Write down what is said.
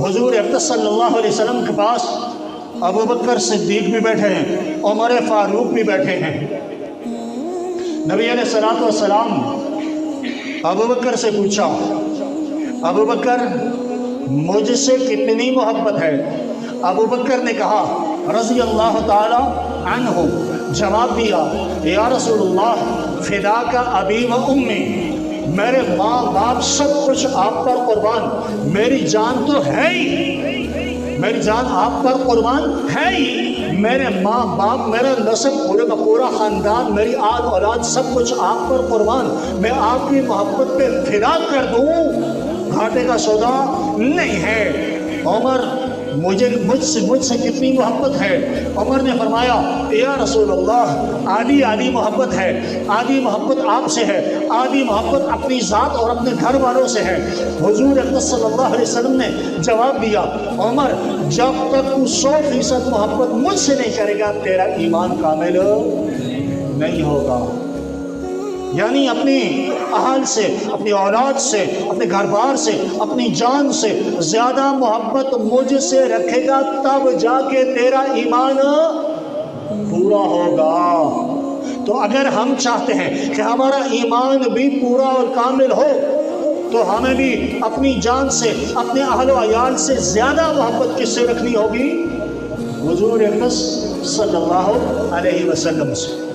حضور اقدس صلی اللہ علیہ وسلم کے پاس ابو بکر صدیق بھی بیٹھے ہیں، عمر فاروق بھی بیٹھے ہیں۔ نبی علیہ الصلوۃ والسلام ابو بکر سے پوچھا، ابو بکر مجھ سے کتنی محبت ہے؟ ابو بکر نے کہا رضی اللہ تعالی عنہ، جواب دیا یا رسول اللہ فداک ابی و امی، میرے ماں باپ سب کچھ آپ پر قربان، میری جان تو ہے ہی، میری جان آپ پر قربان ہے ہی، میرے ماں باپ، میرا نسب، پورے کا پورا خاندان، میری آل اولاد سب کچھ آپ پر قربان، میں آپ کی محبت پہ فدا کر دوں، گھاٹے کا سودا نہیں ہے۔ عمر مجھ سے کتنی محبت ہے؟ عمر نے فرمایا یا رسول اللہ آدھی محبت ہے، آدھی محبت آپ سے ہے، آدھی محبت اپنی ذات اور اپنے گھر والوں سے ہے۔ حضور اقدس صلی اللہ علیہ وسلم نے جواب دیا عمر جب تک تو 100% محبت مجھ سے نہیں کرے گا تیرا ایمان کامل نہیں ہوگا۔ یعنی اپنی اہل سے، اپنی اولاد سے، اپنے گھر بار سے، اپنی جان سے زیادہ محبت مجھ سے رکھے گا تب جا کے تیرا ایمان پورا ہوگا۔ تو اگر ہم چاہتے ہیں کہ ہمارا ایمان بھی پورا اور کامل ہو تو ہمیں بھی اپنی جان سے، اپنے اہل و عیال سے زیادہ محبت کس سے رکھنی ہوگی؟ حضور اقدس صلی اللہ علیہ وسلم سے۔